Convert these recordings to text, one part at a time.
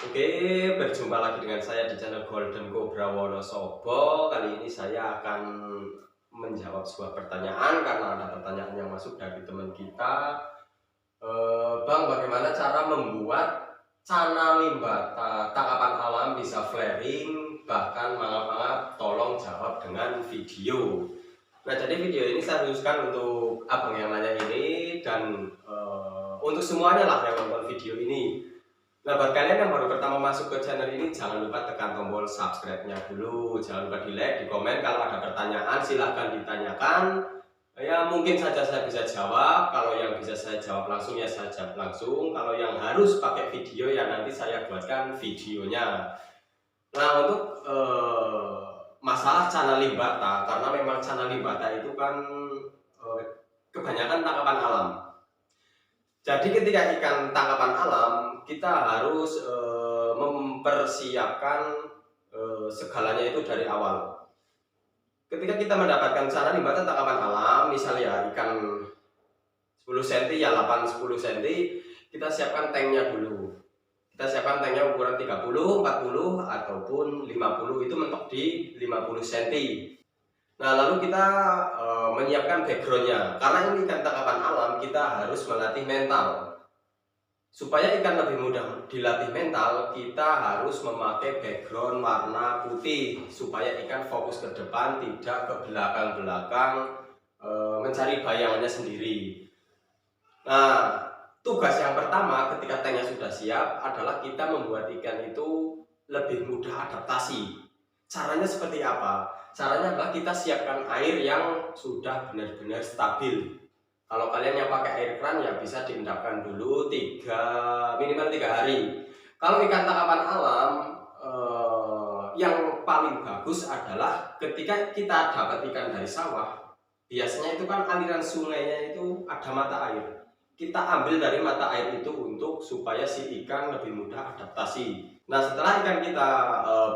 Oke, berjumpa lagi dengan saya di channel Golden Cobra Wonosobo. Kali ini saya akan menjawab sebuah pertanyaan karena ada pertanyaan yang masuk dari teman kita. Bang, bagaimana cara membuat cana limbah tangkapan alam bisa flaring, bahkan mangap-mangap? Tolong jawab dengan video. Nah, jadi video ini saya khususkan untuk abang yang nanya ini dan untuk semuanya lah yang nonton video ini. Nah, buat kalian yang baru pertama masuk ke channel ini, jangan lupa tekan tombol subscribe-nya dulu. Jangan lupa di like, di komen. Kalau ada pertanyaan, silahkan ditanyakan. Ya, mungkin saja saya bisa jawab. Kalau yang bisa saya jawab langsung, ya saya jawab langsung. Kalau yang harus pakai video, ya nanti saya buatkan videonya. Nah, untuk masalah cana limbata, karena memang cana limbata itu kan kebanyakan tangkapan alam. Jadi ketika ikan tangkapan alam, kita harus mempersiapkan segalanya itu dari awal. Ketika kita mendapatkan cana limbah tangkapan alam, misalnya ikan 10 cm ya 8-10 cm, kita siapkan tanknya dulu. Kita siapkan tanknya ukuran 30, 40 ataupun 50, itu mentok di 50 cm. Nah, lalu kita menyiapkan backgroundnya. Karena ini ikan tangkapan alam, kita harus melatih mental. Supaya ikan lebih mudah dilatih mental, kita harus memakai background warna putih supaya ikan fokus ke depan, tidak ke belakang-belakang mencari bayangannya sendiri. Nah, tugas yang pertama ketika tanknya sudah siap adalah kita membuat ikan itu lebih mudah adaptasi. Caranya seperti apa? Caranya adalah kita siapkan air yang sudah benar-benar stabil. Kalau kalian yang pakai air keran ya bisa diendapkan dulu minimal 3 hari. Kalau ikan tangkapan alam yang paling bagus adalah ketika kita dapat ikan dari sawah, biasanya itu kan aliran sungainya itu ada mata air. Kita ambil dari mata air itu untuk supaya si ikan lebih mudah adaptasi. Nah, setelah ikan kita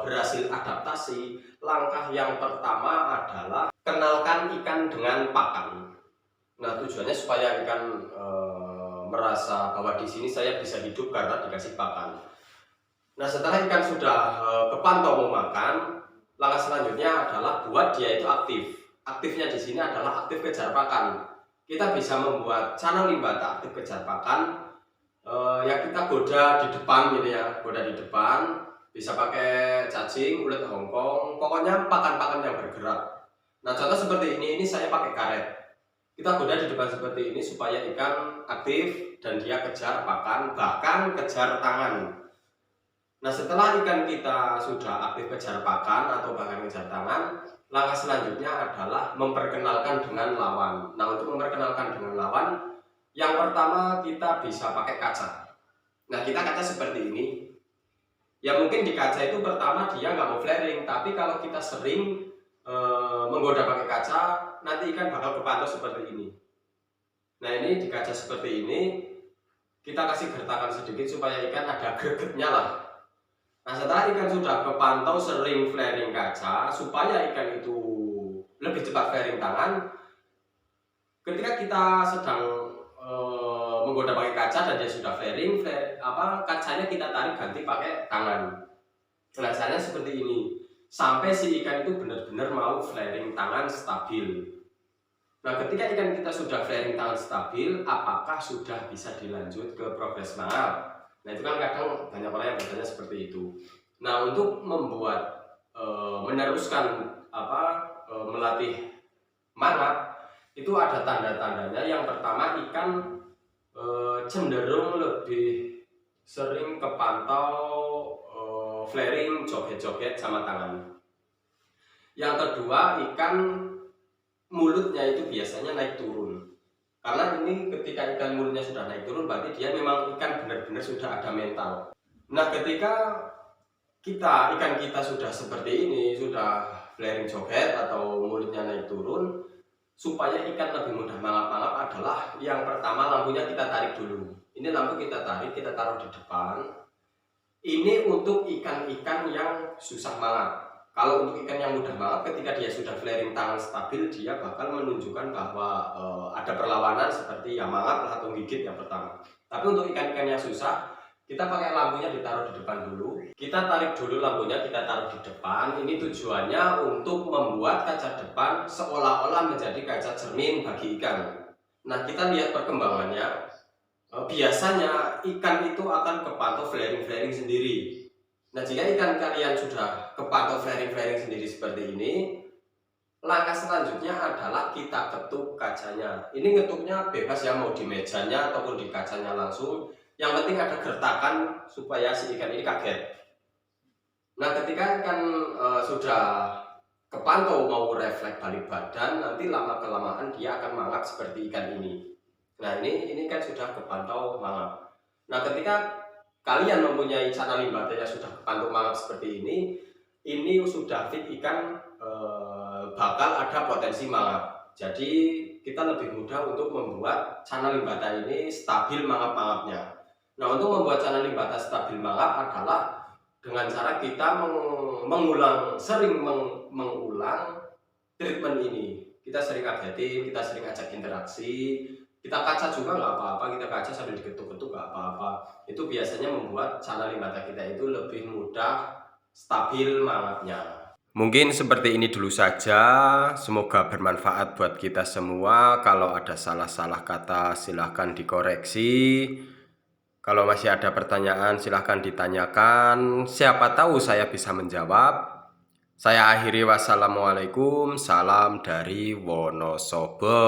berhasil adaptasi, langkah yang pertama adalah kenalkan ikan dengan pakan. Nah, tujuannya supaya ikan merasa bahwa di sini saya bisa hidup karena dikasih pakan. Nah, setelah ikan sudah kepantau mau makan, langkah selanjutnya adalah buat dia itu aktif. Aktifnya di sini adalah aktif kejar pakan. Kita bisa membuat cana limbah aktif kejar pakan. Ya kita goda di depan gitu ya, goda di depan. Bisa pakai cacing, ulet Hongkong, pokoknya pakan-pakan yang bergerak. Nah, contoh seperti ini saya pakai karet. Kita goda di depan seperti ini supaya ikan aktif dan dia kejar pakan, bahkan kejar tangan. Nah, setelah ikan kita sudah aktif kejar pakan atau bahkan kejar tangan, langkah selanjutnya adalah memperkenalkan dengan lawan. Nah, untuk memperkenalkan dengan lawan, yang pertama kita bisa pakai kaca. Nah, kita kaca seperti ini. Ya mungkin di kaca itu pertama dia nggak mau flaring, tapi kalau kita sering menggoda pakai kaca, nanti ikan bakal kepantau seperti ini. Nah, ini di kaca seperti ini, kita kasih gertakan sedikit supaya ikan ada gregetnya lah. Nah, setelah ikan sudah kepantau sering flaring kaca, supaya ikan itu lebih cepat flaring tangan, ketika kita sedang menggoda pakai kaca dan dia sudah flaring, kacanya kita tarik ganti pakai tangan. Nah, caranya seperti ini, sampai si ikan itu benar-benar mau flaring tangan stabil. Nah, ketika ikan kita sudah flaring tangan stabil, apakah sudah bisa dilanjut ke progres mangap? Nah, itu kan kadang banyak orang yang bertanya seperti itu. Nah, untuk membuat meneruskan melatih mangap, itu ada tanda-tandanya. Yang pertama, ikan cenderung lebih sering kepantau flaring, joget-joget sama tangan. Yang kedua, ikan mulutnya itu biasanya naik turun. Karena ini ketika ikan mulutnya sudah naik turun, berarti dia memang ikan benar-benar sudah ada mental. Nah, ketika ikan kita sudah seperti ini, sudah flaring joget atau mulutnya naik turun, supaya ikan lebih mudah mangap-mangap adalah yang pertama lampunya kita tarik dulu. Ini lampu kita tarik, kita taruh di depan. Ini untuk ikan-ikan yang susah mangap. Kalau untuk ikan yang mudah mangap, ketika dia sudah flaring tangan stabil, dia bakal menunjukkan bahwa ada perlawanan seperti ya mangap atau gigit yang pertama. Tapi untuk ikan-ikan yang susah, Kita pakai lampunya ditaruh di depan dulu. Kita tarik dulu lampunya, kita taruh di depan. Ini tujuannya untuk membuat kaca depan seolah-olah menjadi kaca cermin bagi ikan. Nah, kita lihat perkembangannya. Biasanya ikan itu akan kepantau flaring-flaring sendiri. Nah, jika ikan kalian sudah kepantau flaring-flaring sendiri seperti ini, langkah selanjutnya adalah kita ketuk kacanya. Ini ngetuknya bebas ya, mau di mejanya ataupun di kacanya langsung. Yang penting ada gertakan supaya si ikan ini kaget. Nah, ketika ikan sudah kepantau mau refleks balik badan, nanti lama kelamaan dia akan mangap seperti ikan ini. Nah, ini kan sudah kepantau mangap. Nah, ketika kalian mempunyai channel limbatanya sudah kepantau mangap seperti ini sudah fit ikan bakal ada potensi mangap. Jadi kita lebih mudah untuk membuat channel limbata ini stabil mangap-mangapnya. Nah, untuk membuat channel limbata stabil mangap adalah dengan cara kita sering mengulang treatment ini. Kita sering agatin, kita sering ajak interaksi, kita kaca juga nggak apa-apa, kita kaca sambil diketuk-ketuk nggak apa-apa. Itu biasanya membuat channel limbata kita itu lebih mudah stabil mangapnya. Mungkin seperti ini dulu saja, semoga bermanfaat buat kita semua. Kalau ada salah-salah kata silahkan dikoreksi. Kalau masih ada pertanyaan silahkan ditanyakan, siapa tahu saya bisa menjawab. Saya akhiri, wassalamualaikum, salam dari Wonosobo.